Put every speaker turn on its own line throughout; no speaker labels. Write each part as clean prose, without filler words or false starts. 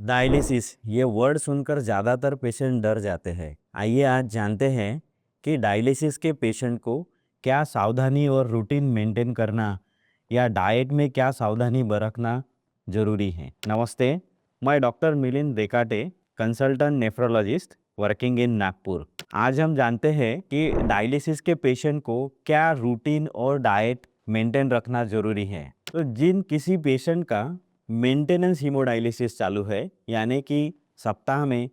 Dialysis ये word सुनकर ज़्यादातर पेशेंट डर जाते हैं। आइए आज जानते हैं कि डायलिसिस के पेशेंट को क्या सावधानी और रूटीन मेंटेन करना या डाइट में क्या सावधानी बरतना ज़रूरी है। नमस्ते, मैं doctor Milind Dekate, consultant nephrologist working in Nagpur. आज हम जानते हैं कि डायलिसिस के पेशेंट को क्या रूटीन और डाइट मेंटेन रखना ज़रूरी है। तो जिन किसी पेशेंट का मेंटेनेंस हीमोडायलिसिस चालू है, यानी कि सप्ताह में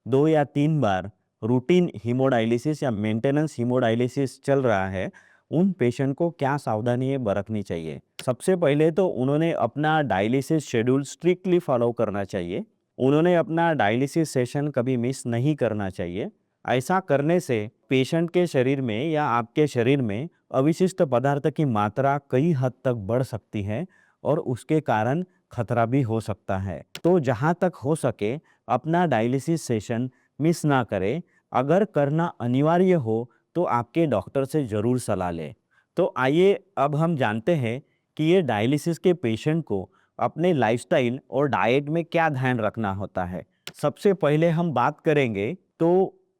2 या 3 बार रूटीन हीमोडायलिसिस या मेंटेनेंस हीमोडायलिसिस चल रहा है, उन पेशेंट को क्या सावधानी बरतनी चाहिए। सबसे पहले तो उन्होंने अपना डायलिसिस शेड्यूल स्ट्रिक्टली फॉलो करना चाहिए। उन्होंने अपना डायलिसिस सेशन कभी मिस नहीं करना चाहिए। ऐसा करने से पेशेंट के शरीर में या आपके शरीर में अविशिष्ट पदार्थ की मात्रा कई हद तक बढ़ सकती है और उसके कारण खतरा भी हो सकता है। तो जहाँ तक हो सके अपना डायलिसिस सेशन मिस ना करें। अगर करना अनिवार्य हो तो आपके डॉक्टर से ज़रूर सलाह लें। तो आइए अब हम जानते हैं कि ये डायलिसिस के पेशेंट को अपने लाइफस्टाइल और डाइट में क्या ध्यान रखना होता है। सबसे पहले हम बात करेंगे तो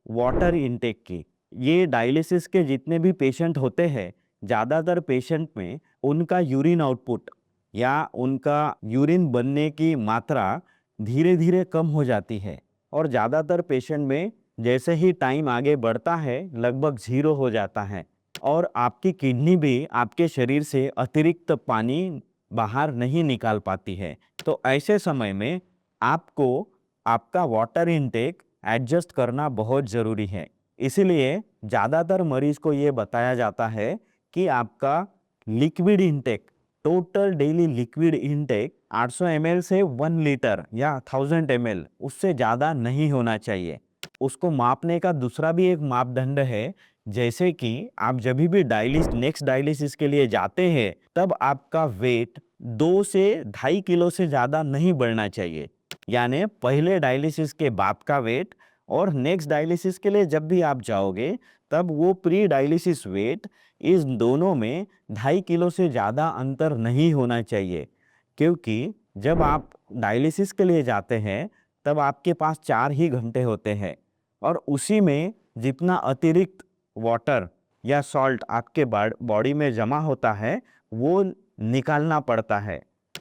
वाटर इनटेक की। ये डायलिसिस के जितने भी पेशेंट होते हैं, ज़्यादातर पेशेंट में उनका यूरिन आउटपुट या उनका यूरिन बनने की मात्रा धीरे धीरे कम हो जाती है और ज़्यादातर पेशेंट में जैसे ही टाइम आगे बढ़ता है लगभग 0 हो जाता है और आपकी किडनी भी आपके शरीर से अतिरिक्त पानी बाहर नहीं निकाल पाती है। तो ऐसे समय में आपको आपका वाटर इनटेक एडजस्ट करना बहुत ज़रूरी है। इसीलिए ज़्यादातर मरीज को ये बताया जाता है कि आपका liquid intake, total daily liquid intake 800 ml से 1 लीटर या 1000 ml, उससे ज़्यादा नहीं होना चाहिए। उसको मापने का दूसरा भी एक मापदंड है, जैसे कि आप जब भी नेक्स्ट डायलिसिस के लिए जाते हैं तब आपका वेट 2 से 2.5 किलो से ज़्यादा नहीं बढ़ना चाहिए। यानी पहले डायलिसिस के बाद का वेट और नेक्स्ट डायलिसिस के लिए जब भी आप जाओगे तब वो प्री डायलिसिस वेट, इस दोनों में 2.5 किलो से ज़्यादा अंतर नहीं होना चाहिए। क्योंकि जब आप डायलिसिस के लिए जाते हैं तब आपके पास 4 ही घंटे होते हैं और उसी में जितना अतिरिक्त वाटर या सॉल्ट आपके बॉडी में जमा होता है वो निकालना पड़ता है।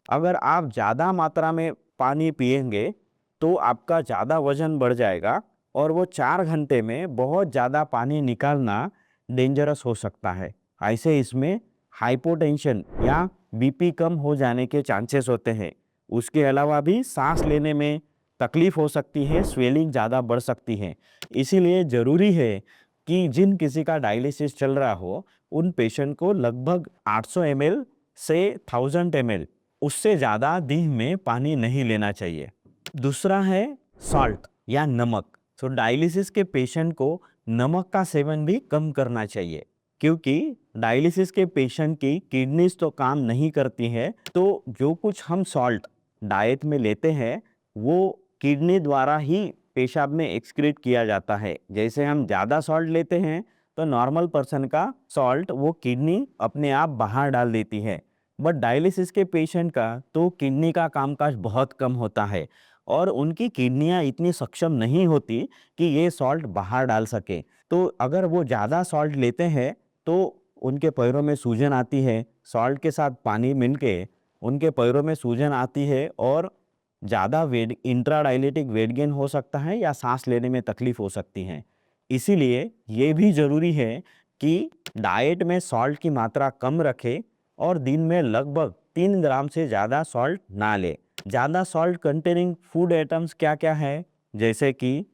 अगर आप ज़्यादा मात्रा में पानी पिएंगे तो आपका ज़्यादा वजन बढ़ जाएगा और वो 4 घंटे में बहुत ज़्यादा पानी निकालना डेंजरस हो सकता है। ऐसे इसमें हाइपोटेंशन या बीपी कम हो जाने के चांसेस होते हैं। उसके अलावा भी सांस लेने में तकलीफ हो सकती है, स्वेलिंग ज़्यादा बढ़ सकती है। इसीलिए ज़रूरी है कि जिन किसी का डायलिसिस चल रहा हो उन पेशेंट को लगभग 800 ml से 1000 ml, उससे ज़्यादा दिन में पानी नहीं लेना चाहिए। दूसरा है सॉल्ट या नमक। तो डायलिसिस के पेशेंट को नमक का सेवन भी कम करना चाहिए, क्योंकि डायलिसिस के पेशेंट की किडनीज तो काम नहीं करती है। तो जो कुछ हम सॉल्ट डाइट में लेते हैं वो किडनी द्वारा ही पेशाब में एक्सक्रीट किया जाता है। जैसे हम ज़्यादा सॉल्ट लेते हैं तो नॉर्मल पर्सन का सॉल्ट वो किडनी अपने आप बाहर डाल देती है, बट डायलिसिस के पेशेंट का तो किडनी का कामकाज बहुत कम होता है और उनकी किडनियां इतनी सक्षम नहीं होती कि ये सॉल्ट बाहर डाल सके। तो अगर वो ज़्यादा सॉल्ट लेते हैं तो उनके पैरों में सूजन आती है, सॉल्ट के साथ पानी मिलके उनके पैरों में सूजन आती है और ज़्यादा वेट इंट्राडायलिटिक वेट गेन हो सकता है या सांस लेने में तकलीफ हो सकती है। इसीलिए ये भी ज़रूरी है कि डाइट में सॉल्ट की मात्रा कम रखें और दिन में लगभग 3 ग्राम से ज़्यादा सॉल्ट ना लें। ज़्यादा सॉल्ट कंटेनिंग फूड आइटम्स क्या क्या है, जैसे कि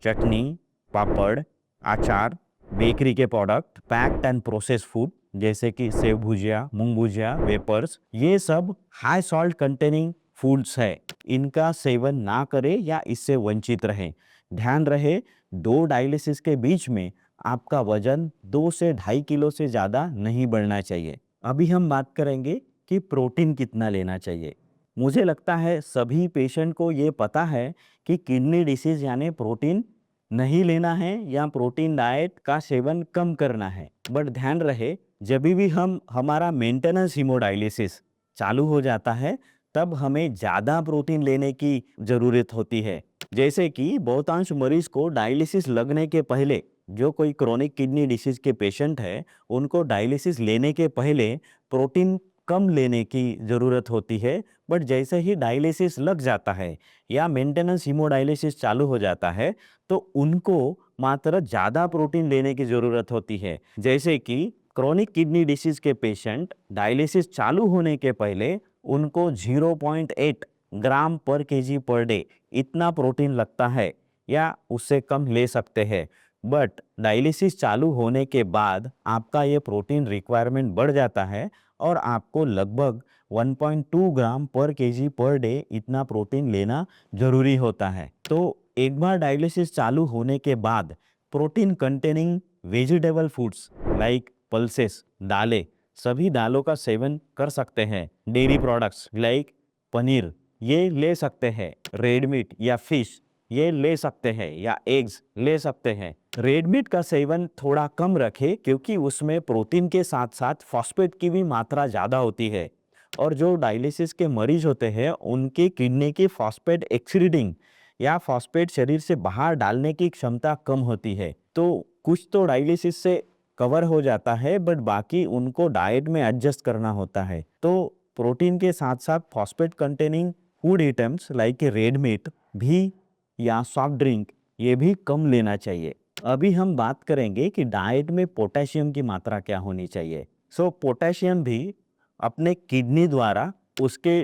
चटनी, पापड़, अचार, बेकरी के product, packed and processed food जैसे कि सेव भुजिया, मूंग भुजिया, वेपर्स, ये सब हाई सॉल्ट कंटेनिंग फूड्स है। इनका सेवन ना करें या इससे वंचित रहें। ध्यान रहे 2 डायलिसिस के बीच में आपका वजन 2 से 2.5 किलो से ज़्यादा नहीं बढ़ना चाहिए। अभी हम बात करेंगे कि प्रोटीन कितना लेना चाहिए। मुझे लगता है सभी पेशेंट को ये पता है कि किडनी डिसीज यानी प्रोटीन नहीं लेना है या प्रोटीन डाइट का सेवन कम करना है। बट ध्यान रहे जब भी हम हमारा मेंटेनेंस हीमोडायलिसिस चालू हो जाता है तब हमें ज़्यादा प्रोटीन लेने की ज़रूरत होती है। जैसे कि बहुतांश मरीज को डायलिसिस लगने के पहले, जो कोई क्रोनिक किडनी डिसीज के पेशेंट है, उनको डायलिसिस लेने के पहले प्रोटीन कम लेने की ज़रूरत होती है। बट जैसे ही डायलिसिस लग जाता है या मेंटेनेंस हीमोडायलिसिस चालू हो जाता है, तो उनको मात्र ज़्यादा प्रोटीन लेने की ज़रूरत होती है। जैसे कि क्रोनिक किडनी डिसीज के पेशेंट डायलिसिस चालू होने के पहले उनको 0.8 ग्राम पर केजी पर डे इतना प्रोटीन लगता है या उससे कम ले सकते हैं। बट डायलिसिस चालू होने के बाद आपका ये प्रोटीन रिक्वायरमेंट बढ़ जाता है और आपको लगभग 1.2 ग्राम पर केजी पर डे इतना प्रोटीन लेना जरूरी होता है। तो एक बार डायलिसिस चालू होने के बाद protein containing vegetable foods like pulses, दालें, सभी दालों का सेवन कर सकते हैं। डेयरी प्रोडक्ट्स लाइक पनीर ये ले सकते हैं। रेड मीट या फिश ये ले सकते हैं या एग्स ले सकते हैं। रेड मीट का सेवन थोड़ा कम रखें क्योंकि उसमें प्रोटीन के साथ साथ फॉस्फेट की भी मात्रा ज़्यादा होती है और जो डायलिसिस के मरीज होते हैं उनकी किडनी की फॉस्फेट एक्सीडिंग या फॉस्फेट शरीर से बाहर डालने की क्षमता कम होती है। तो कुछ तो डायलिसिस से कवर हो जाता है बट बाकी उनको डाइट में एडजस्ट करना होता है। तो प्रोटीन के साथ साथ phosphate containing food items like red meat भी या सॉफ्ट ड्रिंक ये भी कम लेना चाहिए। अभी हम बात करेंगे कि डाइट में पोटेशियम की मात्रा क्या होनी चाहिए। पोटेशियम भी अपने किडनी द्वारा उसके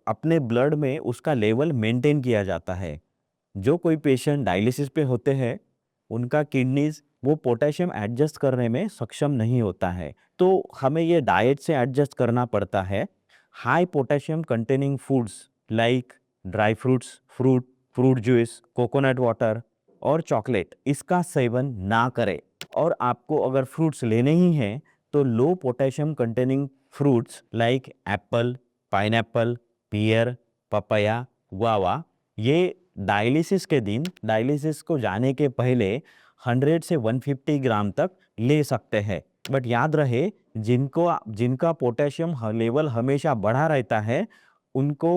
अपने ब्लड में उसका लेवल मेंटेन किया जाता है। जो कोई पेशेंट डायलिसिस पे होते हैं उनका किडनीज वो पोटेशियम एडजस्ट करने में सक्षम नहीं होता है, तो हमें ये डाइट से एडजस्ट करना पड़ता है। High potassium containing foods like dry fruits, fruit juice, coconut water और चॉकलेट इसका सेवन ना करें। और आपको अगर फ्रूट्स लेने ही हैं तो low potassium containing fruits like apple, pineapple, pear, papaya, guava ये डायलिसिस के दिन, डायलिसिस को जाने के पहले 100 से 150 ग्राम तक ले सकते हैं। बट याद रहे जिनका पोटेशियम लेवल हमेशा बढ़ा रहता है उनको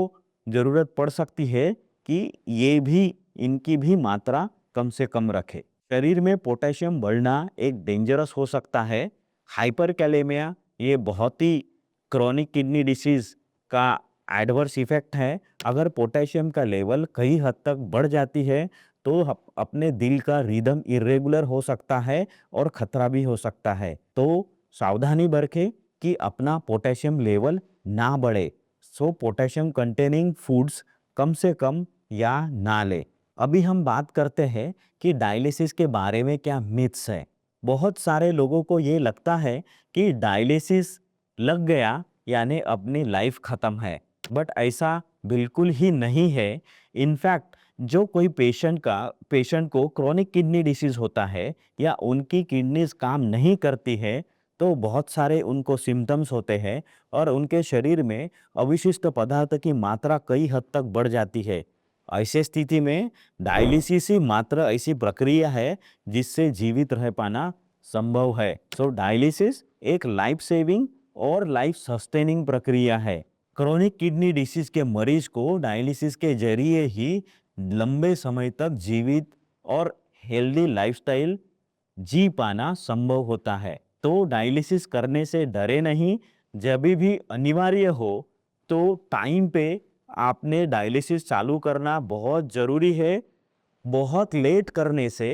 ज़रूरत पड़ सकती है कि ये भी इनकी भी मात्रा कम से कम रखे। शरीर में पोटेशियम बढ़ना एक डेंजरस हो सकता है। हाइपरकैलेमिया ये बहुत ही क्रोनिक किडनी डिसीज का एडवर्स इफेक्ट है। अगर पोटेशियम का लेवल कई हद तक बढ़ जाती है तो अपने दिल का रिदम इरेगुलर हो सकता है और खतरा भी हो सकता है। तो सावधानी बरतें कि अपना पोटेशियम लेवल ना बढ़े। पोटेशियम कंटेनिंग फूड्स कम से कम या ना ले। अभी हम बात करते हैं कि डायलिसिस के बारे में क्या मिथ्स है। बहुत सारे लोगों को ये लगता है कि डायलिसिस लग गया यानी अपनी लाइफ खत्म है, बट ऐसा बिल्कुल ही नहीं है। इनफैक्ट जो कोई पेशेंट को क्रोनिक किडनी डिसीज होता है या उनकी किडनीज काम नहीं करती है तो बहुत सारे उनको सिम्टम्स होते हैं और उनके शरीर में अविशिष्ट पदार्थ की मात्रा कई हद तक बढ़ जाती है। ऐसे स्थिति में डायलिसिस ही मात्र ऐसी प्रक्रिया है जिससे जीवित रह पाना संभव है। डायलिसिस एक लाइफ सेविंग और लाइफ सस्टेनिंग प्रक्रिया है। क्रोनिक किडनी डिसीज के मरीज को डायलिसिस के जरिए ही लंबे समय तक जीवित और हेल्दी लाइफस्टाइल जी पाना संभव होता है। तो डायलिसिस करने से डरे नहीं। जब भी अनिवार्य हो तो टाइम पे आपने डायलिसिस चालू करना बहुत ज़रूरी है। बहुत लेट करने से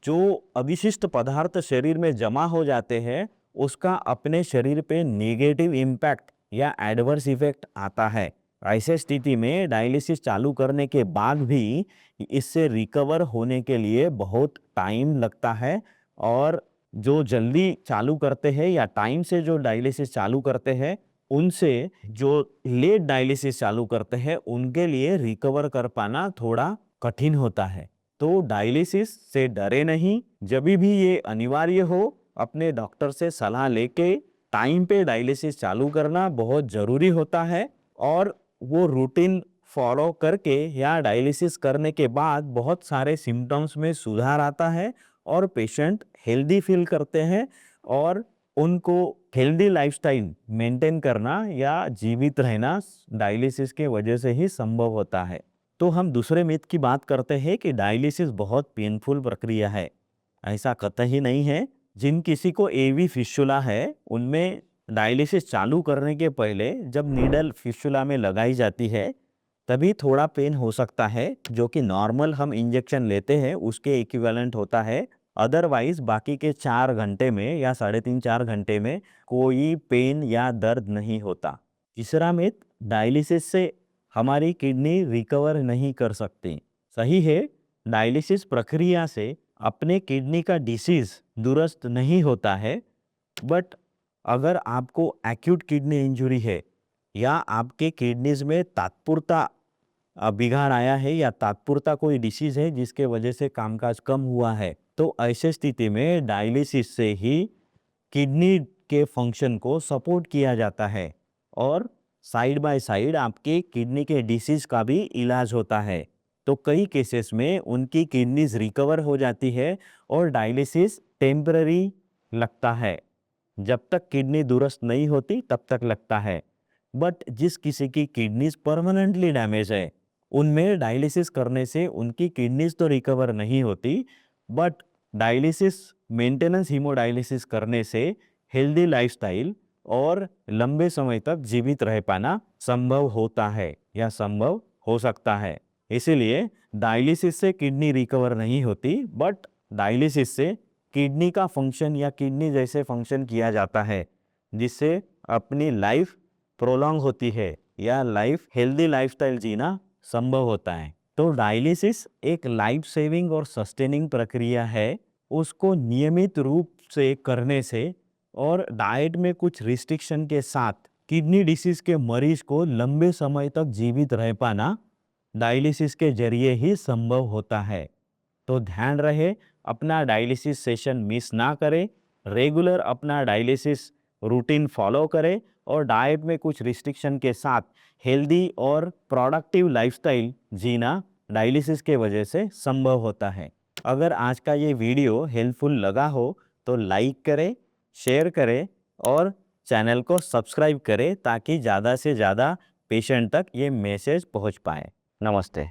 जो अविशिष्ट पदार्थ शरीर में जमा हो जाते हैं उसका अपने शरीर पे नेगेटिव इम्पैक्ट या एडवर्स इफेक्ट आता है। ऐसे स्थिति में डायलिसिस चालू करने के बाद भी इससे रिकवर होने के लिए बहुत टाइम लगता है। और जो जल्दी चालू करते हैं या टाइम से जो डायलिसिस चालू करते हैं उनसे जो लेट डायलिसिस चालू करते हैं उनके लिए रिकवर कर पाना थोड़ा कठिन होता है। तो डायलिसिस से डरे नहीं। जब भी ये अनिवार्य हो अपने डॉक्टर से सलाह लेके टाइम पे डायलिसिस चालू करना बहुत ज़रूरी होता है। और वो रूटीन फॉलो करके या डायलिसिस करने के बाद बहुत सारे सिम्टम्स में सुधार आता है और पेशेंट हेल्दी फील करते हैं और उनको हेल्दी लाइफस्टाइल मेंटेन करना या जीवित रहना डायलिसिस के वजह से ही संभव होता है। तो हम दूसरे मिथ की बात करते हैं कि डायलिसिस बहुत पेनफुल प्रक्रिया है। ऐसा कतई नहीं है। जिन किसी को एवी फिस्टुला है, उनमें डायलिसिस चालू करने के पहले जब नीडल फिस्टुला में लगाई जाती है, तभी थोड़ा पेन हो सकता है, जो कि नॉर्मल हम इंजेक्शन लेते हैं उसके इक्विवेलेंट होता है। अदरवाइज बाकी के 4 घंटे में या 3.5-4 घंटे में कोई पेन या दर्द नहीं होता। तीसरा मिथ, डायलिसिस से हमारी किडनी रिकवर नहीं कर सकती। सही है, डायलिसिस प्रक्रिया से अपने किडनी का डिसीज दुरुस्त नहीं होता है, बट अगर आपको एक्यूट किडनी इंजुरी है या आपके किडनीज में तात्पुरता बिघाड़ आया है या तात्पुरता कोई डिसीज है जिसके वजह से कामकाज कम हुआ है, तो ऐसे स्थिति में डायलिसिस से ही किडनी के फंक्शन को सपोर्ट किया जाता है और साइड बाय साइड आपके किडनी के डिसीज का भी इलाज होता है। तो कई केसेस में उनकी किडनीज रिकवर हो जाती है और डायलिसिस टेम्पररी लगता है। जब तक किडनी दुरुस्त नहीं होती तब तक लगता है। बट जिस किसी की किडनीज परमानेंटली डैमेज है, उनमें डायलिसिस करने से उनकी किडनीज तो रिकवर नहीं होती, बट डायलिसिस मेंटेनेंस हीमोडायलिसिस करने से हेल्दी लाइफस्टाइल और लंबे समय तक जीवित रह पाना संभव होता है या संभव हो सकता है। इसीलिए डायलिसिस से किडनी रिकवर नहीं होती, बट डायलिसिस से किडनी का फंक्शन या किडनी जैसे फंक्शन किया जाता है, जिससे अपनी लाइफ प्रोलॉन्ग होती है या लाइफ हेल्दी लाइफस्टाइल जीना संभव होता है। तो डायलिसिस एक लाइफ सेविंग और सस्टेनिंग प्रक्रिया है। उसको नियमित रूप से करने से और डाइट में कुछ रिस्ट्रिक्शन के साथ किडनी डिसीज के मरीज को लंबे समय तक जीवित रह पाना डायलिसिस के जरिए ही संभव होता है। तो ध्यान रहे, अपना डायलिसिस सेशन मिस ना करें, रेगुलर अपना डायलिसिस रूटीन फॉलो करें और डाइट में कुछ रिस्ट्रिक्शन के साथ हेल्दी और प्रोडक्टिव लाइफस्टाइल जीना डायलिसिस के वजह से संभव होता है। अगर आज का ये वीडियो हेल्पफुल लगा हो तो लाइक करें, शेयर करें और चैनल को सब्सक्राइब करें ताकि ज़्यादा से ज़्यादा पेशेंट तक ये मैसेज पहुंच पाए। नमस्ते।